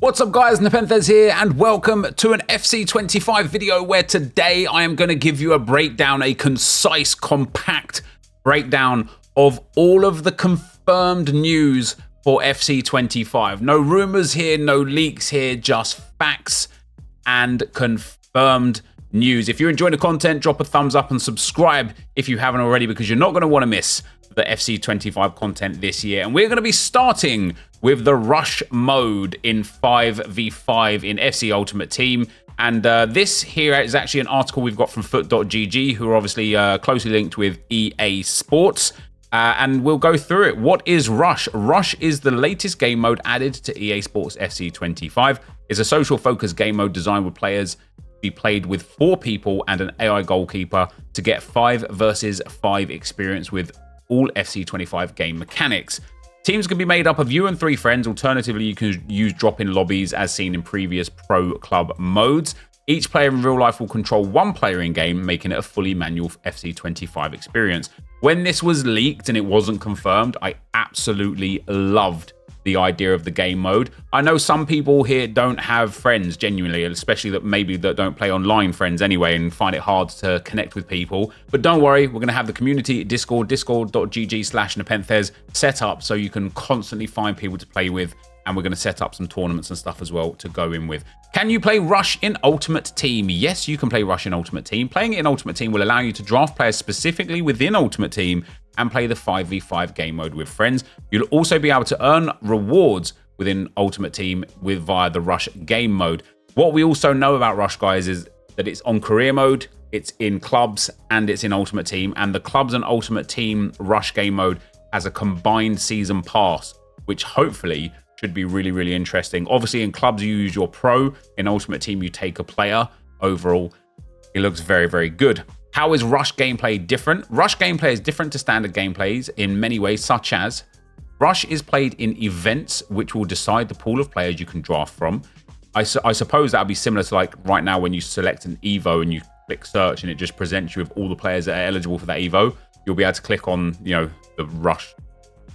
What's up guys, NepentheZ here and welcome to an FC25 video where today I am going to give you a breakdown, a concise, compact breakdown of all of the confirmed news for FC25. No rumors here, no leaks here, just facts and confirmed news. If you're enjoying the content, drop a thumbs up and subscribe if you haven't already, because you're not going to want to miss the FC25 content this year. And we're going to be starting with the rush mode in 5v5 in FC Ultimate Team. And this here is actually an article we've got from foot.gg, who are obviously closely linked with EA Sports. And we'll go through it. What is Rush? Rush is the latest game mode added to EA Sports FC25. It's a social focused game mode designed with players to be played with 4 people and an AI goalkeeper to get 5 versus 5 experience with all FC25 game mechanics. Teams can be made up of you and 3 friends. Alternatively, you can use drop-in lobbies as seen in previous pro club modes. Each player in real life will control 1 player in game, making it a fully manual FC25 experience. When this was leaked and it wasn't confirmed, I absolutely loved the idea of the game mode. I know some people here don't have friends, genuinely, especially that don't play online friends anyway and find it hard to connect with people. But don't worry, we're going to have the community Discord, discord.gg/NepentheZ set up so you can constantly find people to play with. And we're going to set up some tournaments and stuff as well to go in with. Can you play Rush in Ultimate Team? Yes, you can play Rush in Ultimate Team. Playing it in Ultimate Team will allow you to draft players specifically within Ultimate Team and play the 5v5 game mode with friends. You'll also be able to earn rewards within Ultimate Team via the Rush game mode. What we also know about Rush, guys, is that it's on career mode, it's in clubs, and it's in Ultimate Team. And the clubs and Ultimate Team Rush game mode has a combined season pass, which hopefully should be really, really interesting. Obviously, in clubs, you use your pro. In Ultimate Team, you take a player. Overall, it looks very, very good. How is Rush gameplay different? Rush gameplay is different to standard gameplays in many ways, such as Rush is played in events, which will decide the pool of players you can draft from. I suppose that would be similar to like right now when you select an Evo and you click search and it just presents you with all the players that are eligible for that Evo. You'll be able to click on, you know, the Rush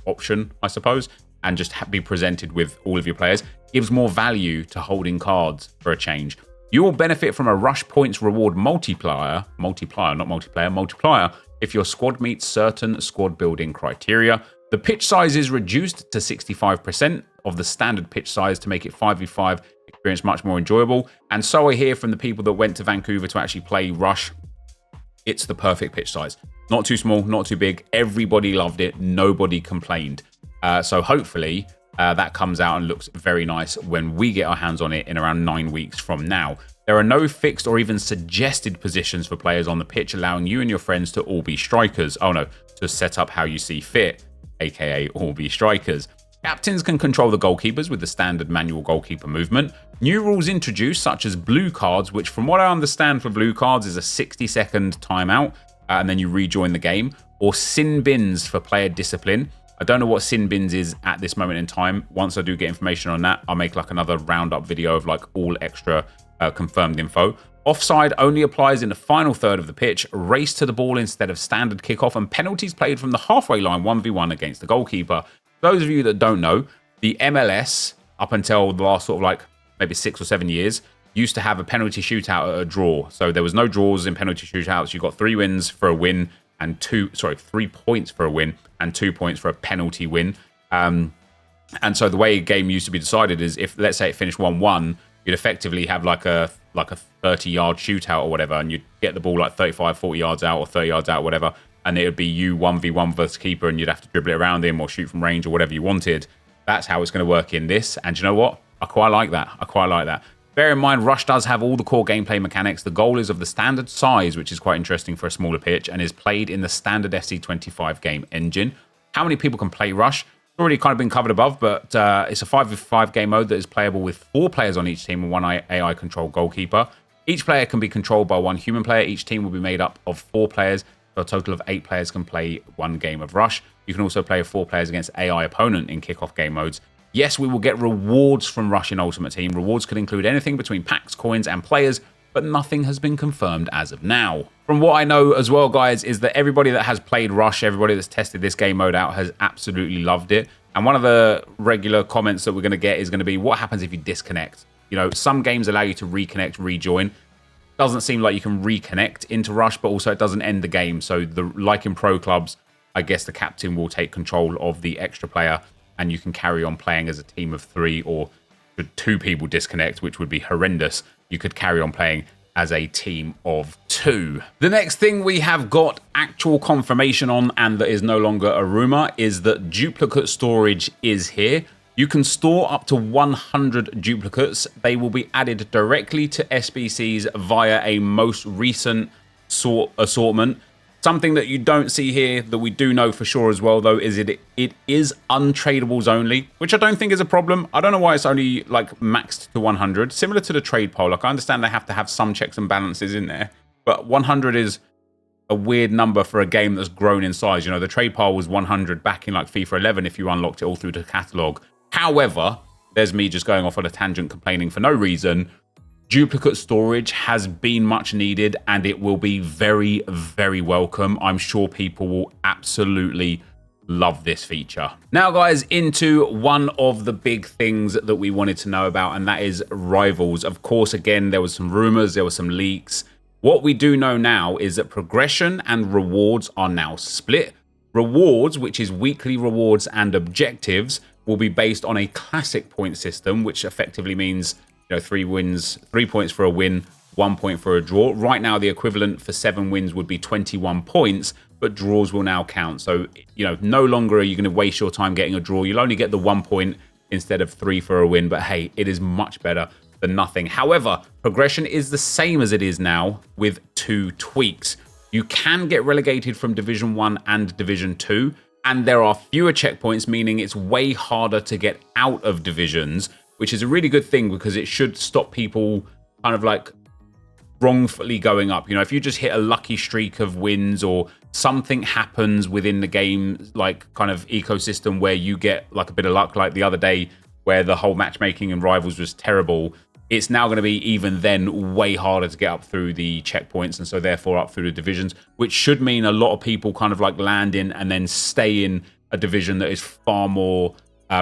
option, I suppose, and just be presented with all of your players. Gives more value to holding cards for a change. You will benefit from a Rush points reward multiplier if your squad meets certain squad building criteria. The pitch size is reduced to 65% of the standard pitch size to make it 5v5 experience much more enjoyable. And so I hear from the people that went to Vancouver to actually play Rush, it's the perfect pitch size. Not too small, not too big. Everybody loved it. Nobody complained. So hopefully that comes out and looks very nice when we get our hands on it in around 9 weeks from now. There are no fixed or even suggested positions for players on the pitch, allowing you and your friends to all be strikers. Oh no, to set up how you see fit, aka all be strikers. Captains can control the goalkeepers with the standard manual goalkeeper movement. New rules introduced, such as blue cards, which from what I understand for blue cards is a 60-second timeout, and then you rejoin the game, or sin bins for player discipline. I don't know what sin bins is at this moment in time. Once I do get information on that, I'll make like another roundup video of like all extra confirmed info. Offside only applies in the final third of the pitch. Race to the ball instead of standard kickoff, and penalties played from the halfway line 1v1 against the goalkeeper. Those of you that don't know, the MLS up until the last sort of like maybe 6 or 7 years used to have a penalty shootout at a draw. So there was no draws in penalty shootouts. You got 3 wins for a win and 3 points for a win and 2 points for a penalty win. And so the way a game used to be decided is if, let's say, it finished 1-1, you'd effectively have like a 30-yard shootout or whatever, and you'd get the ball like 35, 40 yards out or 30 yards out, whatever, and it would be you 1v1 versus keeper, and you'd have to dribble it around him or shoot from range or whatever you wanted. That's how it's going to work in this. And you know what? I quite like that. Bear in mind, Rush does have all the core gameplay mechanics. The goal is of the standard size, which is quite interesting for a smaller pitch, and is played in the standard FC25 game engine. How many people can play Rush? It's already kind of been covered above, but it's a 5v5 game mode that is playable with 4 players on each team and 1 AI-controlled goalkeeper. Each player can be controlled by 1 human player. Each team will be made up of 4 players, so a total of 8 players can play 1 game of Rush. You can also play 4 players against AI opponent in kickoff game modes. Yes, we will get rewards from Rush in Ultimate Team. Rewards could include anything between packs, coins, and players. but nothing has been confirmed as of now. From what I know as well, guys, is that everybody that has played Rush, everybody that's tested this game mode out has absolutely loved it. And one of the regular comments that we're going to get is going to be, what happens if you disconnect? You know, some games allow you to reconnect, rejoin. Doesn't seem like you can reconnect into Rush, but also it doesn't end the game. So like in pro clubs, I guess the captain will take control of the extra player and you can carry on playing as a team of 3, or should 2 people disconnect, which would be horrendous, you could carry on playing as a team of 2. The next thing we have got actual confirmation on, and that is no longer a rumor, is that duplicate storage is here. You can store up to 100 duplicates. They will be added directly to SBCs via a most recent assortment. Something that you don't see here that we do know for sure as well, though, is it is untradables only, which I don't think is a problem. I don't know why it's only like maxed to 100, similar to the trade pole. Like, I understand they have to have some checks and balances in there, but 100 is a weird number for a game that's grown in size. You know, the trade pole was 100 back in like FIFA 11 if you unlocked it all through the catalog. However, there's me just going off on a tangent complaining for no reason. Duplicate storage has been much needed and it will be very, very welcome. I'm sure people will absolutely love this feature. Now, guys, into one of the big things that we wanted to know about, and that is rivals. Of course, again, there was some rumors, there were some leaks. What we do know now is that progression and rewards are now split. Rewards, which is weekly rewards and objectives, will be based on a classic point system, which effectively means 3 wins, 3 points for a win, 1 point for a draw. Right now, the equivalent for 7 wins would be 21 points, but draws will now count. So, no longer are you going to waste your time getting a draw. You'll only get the 1 point instead of 3 for a win. But hey, it is much better than nothing. However, progression is the same as it is now with 2 tweaks. You can get relegated from Division 1 and Division 2, and there are fewer checkpoints, meaning it's way harder to get out of divisions, which is a really good thing because it should stop people kind of like wrongfully going up. If you just hit a lucky streak of wins or something happens within the game, like kind of ecosystem where you get like a bit of luck, like the other day where the whole matchmaking and rivals was terrible, it's now going to be even then way harder to get up through the checkpoints and so therefore up through the divisions, which should mean a lot of people kind of like land in and then stay in a division that is far more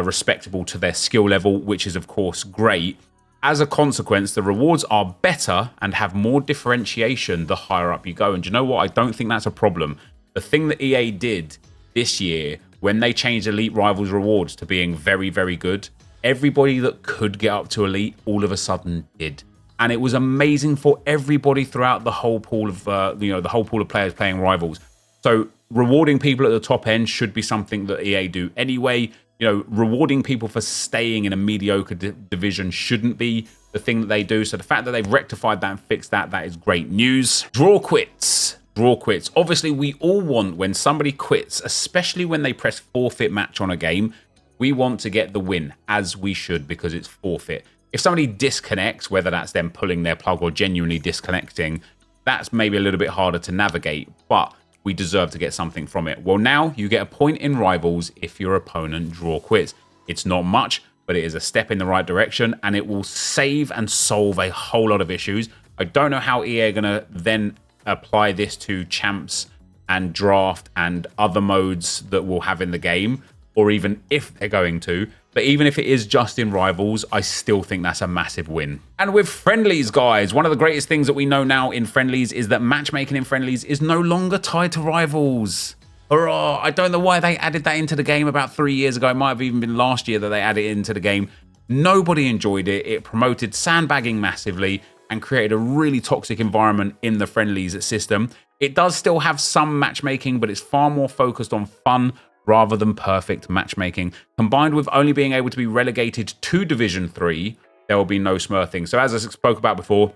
respectable to their skill level, which is of course great. As a consequence, the rewards are better and have more differentiation the higher up you go. And do you know what? I don't think that's a problem. The thing that EA did this year when they changed Elite Rivals rewards to being very, very good, everybody that could get up to Elite all of a sudden did. And it was amazing for everybody throughout the whole pool of the whole pool of players playing Rivals. So rewarding people at the top end should be something that EA do anyway. Rewarding people for staying in a mediocre division shouldn't be the thing that they do. So the fact that they've rectified that and fixed that, that is great news. Draw quits. Draw quits. Obviously, we all want when somebody quits, especially when they press forfeit match on a game, we want to get the win, as we should, because it's forfeit. If somebody disconnects, whether that's them pulling their plug or genuinely disconnecting, that's maybe a little bit harder to navigate, but we deserve to get something from it. Well, now you get a point in Rivals if your opponent draw quits. It's not much, but it is a step in the right direction, and it will save and solve a whole lot of issues. I don't know how EA are going to then apply this to champs and draft and other modes that we'll have in the game, or even if they're going to. But even if it is just in Rivals, I still think that's a massive win. And with friendlies, guys, one of the greatest things that we know now in friendlies is that matchmaking in friendlies is no longer tied to Rivals. Hurrah! I don't know why they added that into the game about 3 years ago. It might have even been last year that they added it into the game. Nobody enjoyed it. It promoted sandbagging massively and created a really toxic environment in the friendlies system. It does still have some matchmaking, but it's far more focused on fun rather than perfect matchmaking. Combined with only being able to be relegated to Division 3, there will be no smurfing. So as I spoke about before,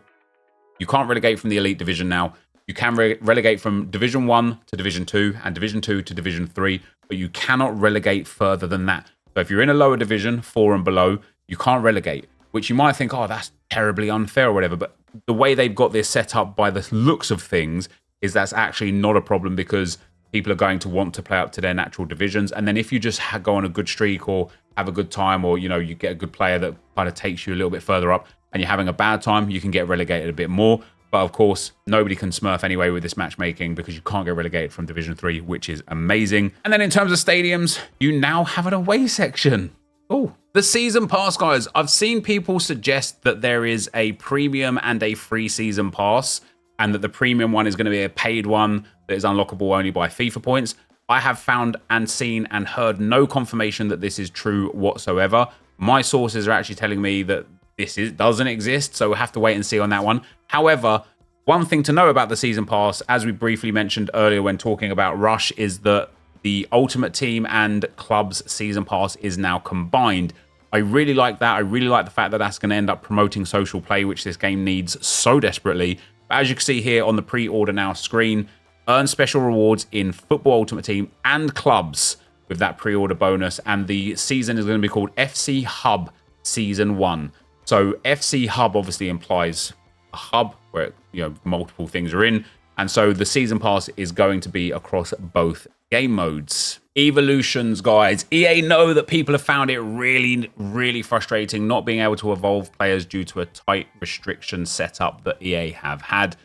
you can't relegate from the Elite Division now. You can relegate from Division 1 to Division 2 and Division 2 to Division 3, but you cannot relegate further than that. So if you're in a lower division, 4 and below, you can't relegate, which you might think, oh, that's terribly unfair or whatever. But the way they've got this set up by the looks of things is that's actually not a problem, because people are going to want to play up to their natural divisions. And then if you just go on a good streak or have a good time, or, you get a good player that kind of takes you a little bit further up, and you're having a bad time, you can get relegated a bit more. But of course, nobody can smurf anyway with this matchmaking because you can't get relegated from Division 3, which is amazing. And then in terms of stadiums, you now have an away section. Oh, the season pass, guys. I've seen people suggest that there is a premium and a free season pass, and that the premium one is going to be a paid one that is unlockable only by FIFA points. I have found and seen and heard no confirmation that this is true whatsoever. My sources are actually telling me that this doesn't exist, so we'll have to wait and see on that one. However, one thing to know about the season pass, as we briefly mentioned earlier when talking about Rush, is that the Ultimate Team and Club's season pass is now combined. I really like that. I really like the fact that that's going to end up promoting social play, which this game needs so desperately. But as you can see here on the pre-order now screen, earn special rewards in Football Ultimate Team and Clubs with that pre-order bonus. And the season is going to be called FC Hub Season 1. So FC Hub obviously implies a hub where, you know, multiple things are in. And so the season pass is going to be across both game modes. Evolutions, guys. EA know that people have found it really, really frustrating not being able to evolve players due to a tight restriction setup that EA have had.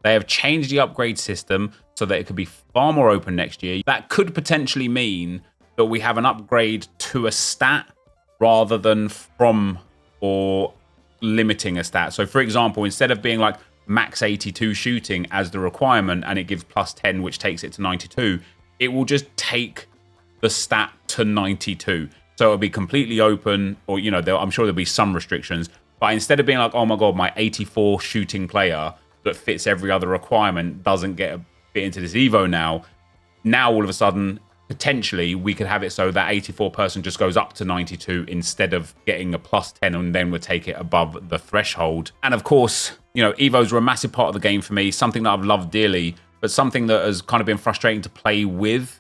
They have changed the upgrade system so that it could be far more open next year. That could potentially mean that we have an upgrade to a stat rather than from or limiting a stat. So for example, instead of being like max 82 shooting as the requirement and it gives plus 10, which takes it to 92, it will just take the stat to 92. So it'll be completely open, or, you know, I'm sure there'll be some restrictions, but instead of being like, oh my God, my 84 shooting player that fits every other requirement doesn't get a fit into this Evo now all of a sudden, potentially we could have it so that 84 person just goes up to 92 instead of getting a plus 10, and then we'll take it above the threshold. And of course, you know, Evos are a massive part of the game for me, something that I've loved dearly, but something that has kind of been frustrating to play with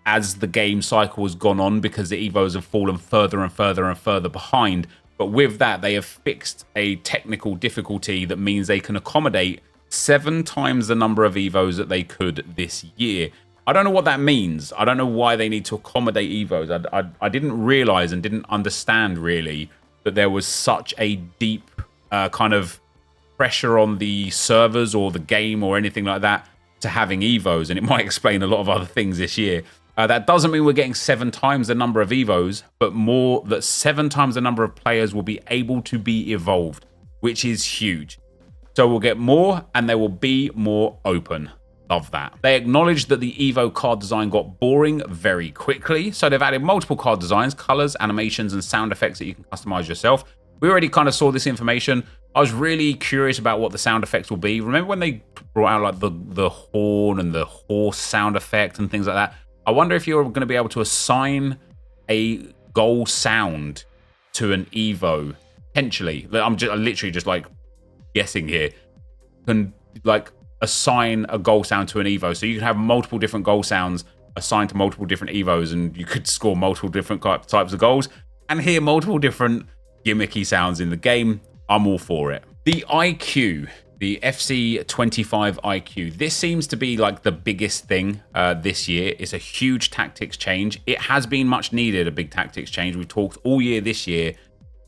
as the game cycle has gone on because the Evos have fallen further and further and further behind. But with that, they have fixed a technical difficulty that means they can accommodate 7 times the number of Evos that they could this year. I don't know what that means. I don't know why they need to accommodate Evos. I didn't realize and didn't understand really that there was such a deep kind of pressure on the servers or the game or anything like that to having Evos, and it might explain a lot of other things this year. That doesn't mean we're getting 7 times the number of Evos, but more that 7 times the number of players will be able to be evolved, which is huge. So we'll get more and they will be more open. Love that. They acknowledge that the Evo card design got boring very quickly. So they've added multiple card designs, colors, animations, and sound effects that you can customize yourself. We already kind of saw this information. I was really curious about what the sound effects will be. Remember when they brought out like the horn and the horse sound effect and things like that? I wonder if you're going to be able to assign a goal sound to an Evo. Potentially. I'm literally just like guessing here. Can like assign a goal sound to an Evo. So you can have multiple different goal sounds assigned to multiple different Evos, and you could score multiple different types of goals and hear multiple different gimmicky sounds in the game. I'm all for it. The IQ, the FC25 IQ. This seems to be like the biggest thing this year. It's a huge tactics change. It has been much needed, a big tactics change. We've talked all year this year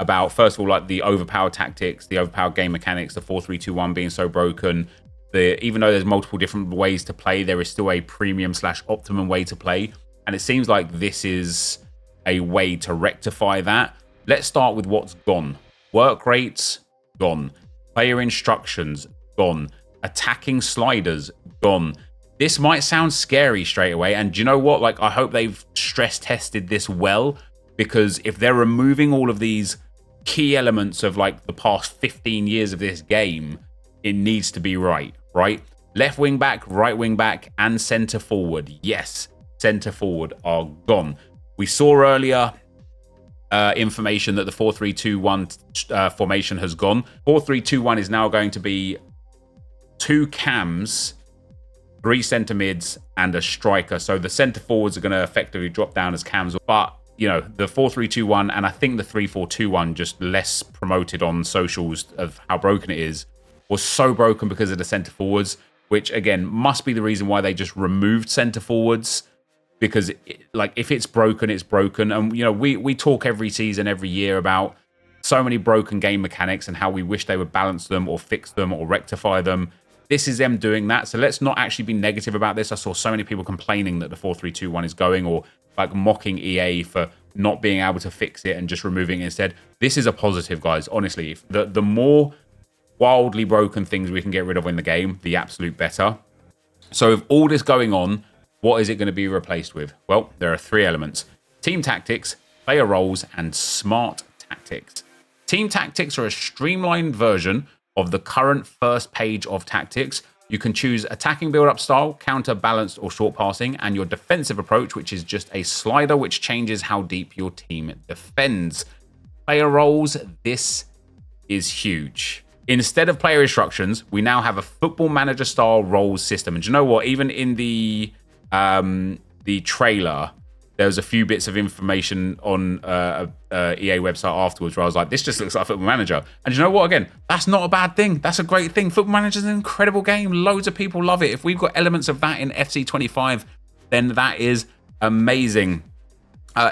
about, first of all, like the overpowered tactics, the overpowered game mechanics, the 4-3-2-1 being so broken. Even though there's multiple different ways to play, there is still a premium / optimum way to play. And it seems like this is a way to rectify that. Let's start with what's gone. Work rates, gone. Player instructions, gone. Attacking sliders, gone. This might sound scary straight away. And do you know what? Like, I hope they've stress tested this well, because if they're removing all of these key elements of like the past 15 years of this game, it needs to be right? Left wing back, right wing back, and center forward. Yes, center forward are gone. We saw earlier information that the 4-3-2-1 formation has gone. 4-3-2-1 is now going to be 2 cams, 3 center mids, and a striker. So the center forwards are going to effectively drop down as cams. But, you know, the 4-3-2-1 and I think the 3-4-2-1, just less promoted on socials of how broken it is, was so broken because of the center forwards, which again must be the reason why they just removed center forwards. Because like if it's broken, it's broken. And you know, we talk every season, every year about so many broken game mechanics and how we wish they would balance them or fix them or rectify them. This is them doing that. So let's not actually be negative about this. I saw so many people complaining that the 4-3-2-1 is going, or like mocking EA for not being able to fix it and just removing it instead. This is a positive, guys. Honestly, the more wildly broken things we can get rid of in the game, the absolute better. So with all this going on, what is it going to be replaced with? Well, there are 3 elements: team tactics, player roles, and smart tactics. Team tactics are a streamlined version of the current first page of tactics. You can choose attacking build-up style, counter, balanced, or short passing, and your defensive approach, which is just a slider which changes how deep your team defends. Player roles, this is huge. Instead of player instructions, we now have a football manager style roles system. And do you know what? Even in the trailer, there was a few bits of information on EA website afterwards where I was like, this just looks like Football Manager. And you know what? Again, that's not a bad thing. That's a great thing. Football Manager is an incredible game. Loads of people love it. If we've got elements of that in FC25, then that is amazing.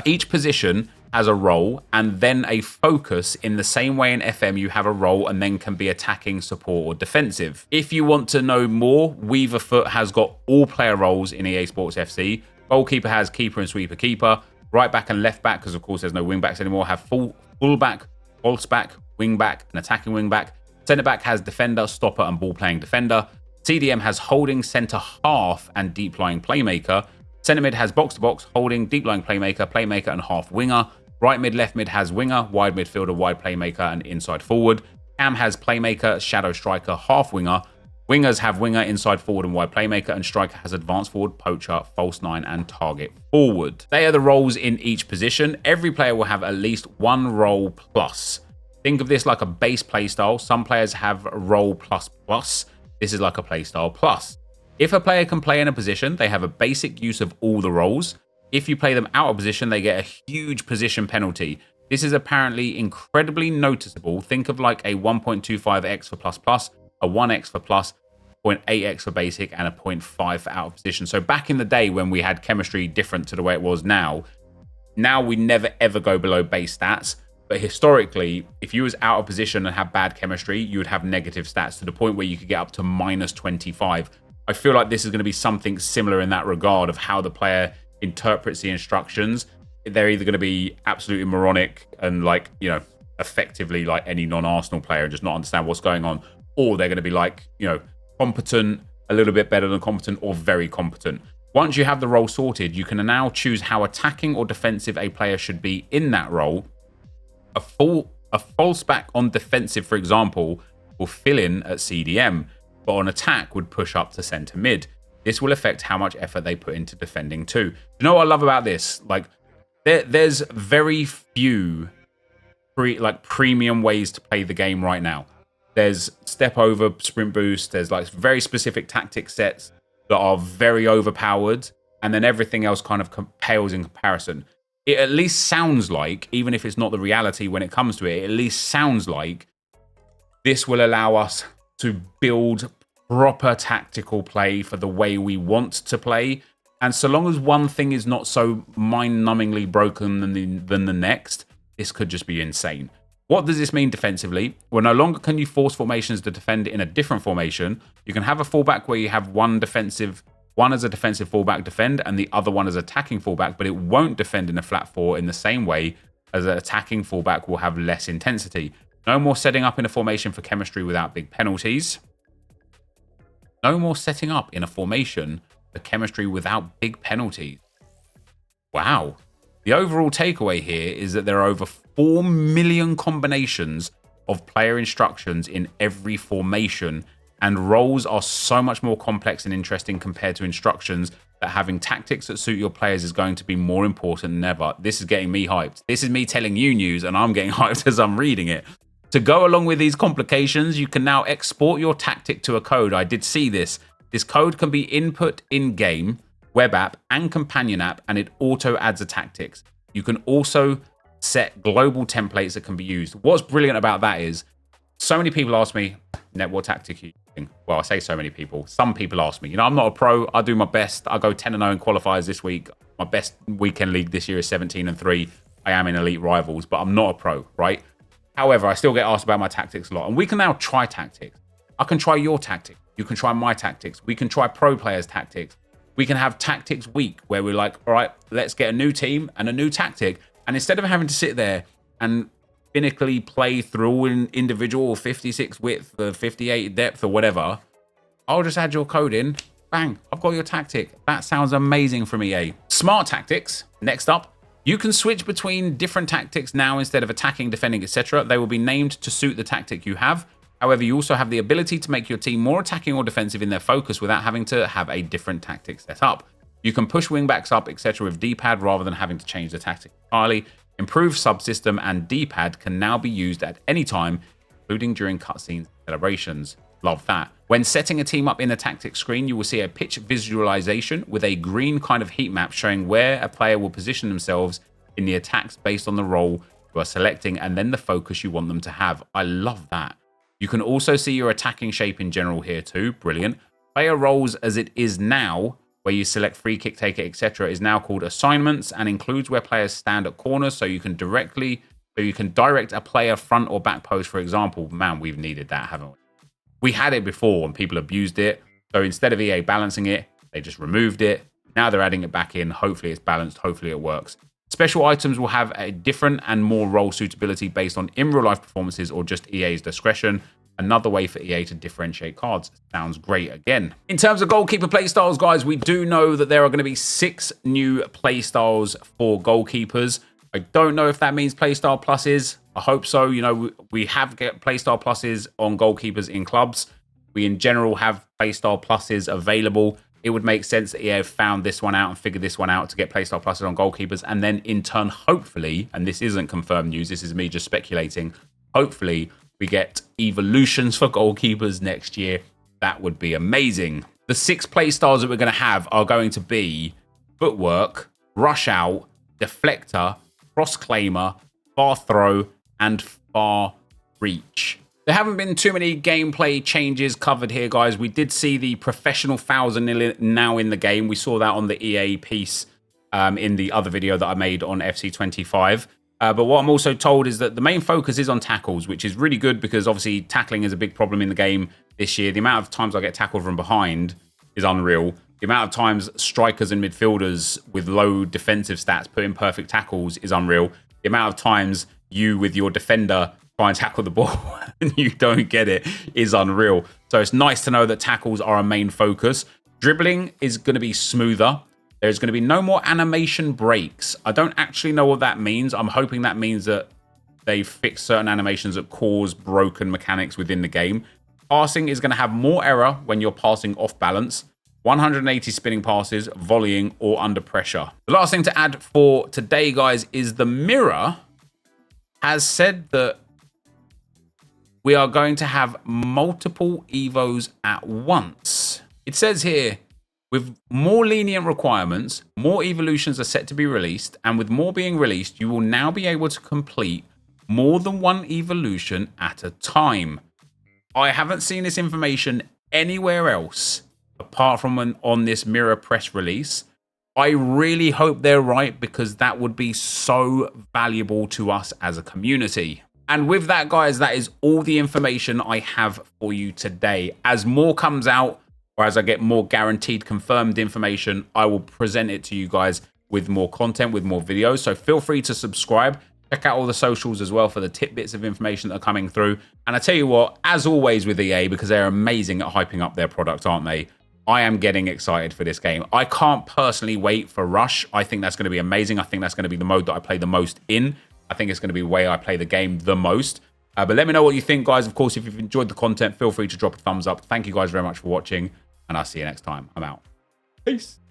Each position has a role and then a focus. In the same way in FM, you have a role and then can be attacking, support, or defensive. If you want to know more, Weaver Foot has got all player roles in EA Sports FC. Goalkeeper has keeper and sweeper keeper. Right back and left back, because of course there's no wing backs anymore, have full back, false back, wing back, and attacking wing back. Centre back has defender, stopper, and ball playing defender. CDM has holding, centre half, and deep lying playmaker. Centre mid has box to box, holding, deep lying playmaker, and half winger. Right mid, left mid has winger, wide midfielder, wide playmaker, and inside forward. Cam has playmaker, shadow striker, half winger. Wingers have winger, inside forward, and wide playmaker, and striker has advanced forward, poacher, false nine, and target forward. They are the roles in each position. Every player will have at least one role plus. Think of this like a base playstyle. Some players have role plus plus. This is like a playstyle plus. If a player can play in a position, they have a basic use of all the roles. If you play them out of position, they get a huge position penalty. This is apparently incredibly noticeable. Think of like a 1.25x for plus plus, a 1x for plus, 0.8x for basic, and a 0.5 for out of position. So back in the day when we had chemistry different to the way it was now we never ever go below base stats. But historically, if you was out of position and had bad chemistry, you would have negative stats to the point where you could get up to minus 25. I feel like this is going to be something similar in that regard of how the player interprets the instructions. They're either going to be absolutely moronic and like, you know, effectively like any non-Arsenal player and just not understand what's going on, or they're going to be like, you know, competent, a little bit better than competent, or very competent. Once you have the role sorted, you can now choose how attacking or defensive a player should be in that role. A false back on defensive, for example, will fill in at CDM, but on attack would push up to centre mid. This will affect how much effort they put into defending too. You know what I love about this? Like, there's very few premium ways to play the game right now. There's step over, sprint boost. There's like very specific tactic sets that are very overpowered. And then everything else kind of pales in comparison. It at least sounds like, even if it's not the reality when it comes to it, it at least sounds like this will allow us to build proper tactical play for the way we want to play. And so long as one thing is not so mind-numbingly broken than the next, this could just be insane. What does this mean defensively? Well, no longer can you force formations to defend in a different formation. You can have a fullback where you have one as a defensive fullback defend and the other one as attacking fullback, but it won't defend in a flat four in the same way as an attacking fullback will have less intensity. No more setting up in a formation for chemistry without big penalties. No more setting up in a formation for chemistry without big penalties. Wow. The overall takeaway here is that there are over 4 million combinations of player instructions in every formation, and roles are so much more complex and interesting compared to instructions, that having tactics that suit your players is going to be more important than ever. This is getting me hyped. This is me telling you news, and I'm getting hyped as I'm reading it. To go along with these complications, you can now export your tactic to a code. I did see this. This code can be input in-game, web app, and companion app, and it auto adds a tactics. You can also set global templates that can be used. What's brilliant about that is so many people ask me, Net, what tactic are you using? Well, I say so many people. Some people ask me. You know, I'm not a pro. I do my best. I go 10-0 in qualifiers this week. My best weekend league this year is 17-3. I am in elite rivals, but I'm not a pro, right? However, I still get asked about my tactics a lot. And we can now try tactics. I can try your tactics. You can try my tactics. We can try pro players' tactics. We can have tactics week where we're like, all right, let's get a new team and a new tactic. And instead of having to sit there and finically play through all individual 56 width, 58 depth or whatever, I'll just add your code in. Bang, I've got your tactic. That sounds amazing from EA. Smart tactics, next up. You can switch between different tactics now instead of attacking, defending, etc. They will be named to suit the tactic you have. However, you also have the ability to make your team more attacking or defensive in their focus without having to have a different tactic set up. You can push wingbacks up, etc. with D-pad rather than having to change the tactic entirely. Improved subsystem and D-pad can now be used at any time, including during cutscenes and celebrations. Love that. When setting a team up in the tactics screen, you will see a pitch visualization with a green kind of heat map showing where a player will position themselves in the attacks based on the role you are selecting and then the focus you want them to have. I love that. You can also see your attacking shape in general here too. Brilliant. Player roles as it is now, where you select free kick taker, etc., is now called assignments and includes where players stand at corners so you can direct a player front or back post, for example. Man, we've needed that, haven't we? We had it before and people abused it. So instead of EA balancing it, they just removed it. Now they're adding it back in. Hopefully it's balanced. Hopefully it works. Special items will have a different and more role suitability based on in real life performances or just EA's discretion. Another way for EA to differentiate cards. Sounds great again. In terms of goalkeeper playstyles, guys, we do know that there are going to be 6 new playstyles for goalkeepers. I don't know if that means playstyle pluses. I hope so. You know, we have get playstyle pluses on goalkeepers in clubs. We in general have playstyle pluses available. It would make sense that EA have found this one out and figured this one out to get playstyle pluses on goalkeepers. And then in turn, hopefully, and this isn't confirmed news, this is me just speculating, hopefully we get evolutions for goalkeepers next year. That would be amazing. The 6 playstyles that we're going to have are going to be footwork, rush out, deflector, cross-claimer, far throw, and far reach. There haven't been too many gameplay changes covered here, guys. We did see the professional fouls are now in the game. We saw that on the EA piece in the other video that I made on FC25. But what I'm also told is that the main focus is on tackles, which is really good because obviously tackling is a big problem in the game this year. The amount of times I get tackled from behind is unreal. The amount of times strikers and midfielders with low defensive stats put in perfect tackles is unreal. The amount of times you with your defender try and tackle the ball and you don't get it is unreal. So it's nice to know that tackles are a main focus. Dribbling is going to be smoother. There's going to be no more animation breaks. I don't actually know what that means. I'm hoping that means that they fix certain animations that cause broken mechanics within the game. Passing is going to have more error when you're passing off balance. 180 spinning passes, volleying, or under pressure. The last thing to add for today, guys, is the mirror has said that we are going to have multiple Evos at once. It says here, with more lenient requirements, more evolutions are set to be released, and with more being released, you will now be able to complete more than one evolution at a time. I haven't seen this information anywhere else apart from on this mirror press release. I really hope they're right because that would be so valuable to us as a community. And with that, guys, that is all the information I have for you today. As more comes out, or as I get more guaranteed confirmed information, I will present it to you guys with more content, with more videos. So feel free to subscribe. Check out all the socials as well for the tidbits of information that are coming through. And I tell you what, as always with EA, because they're amazing at hyping up their product, aren't they? I am getting excited for this game. I can't personally wait for Rush. I think that's going to be amazing. I think that's going to be the mode that I play the most in. I think it's going to be the way I play the game the most. But let me know what you think, guys. Of course, if you've enjoyed the content, feel free to drop a thumbs up. Thank you guys very much for watching, and I'll see you next time. I'm out. Peace.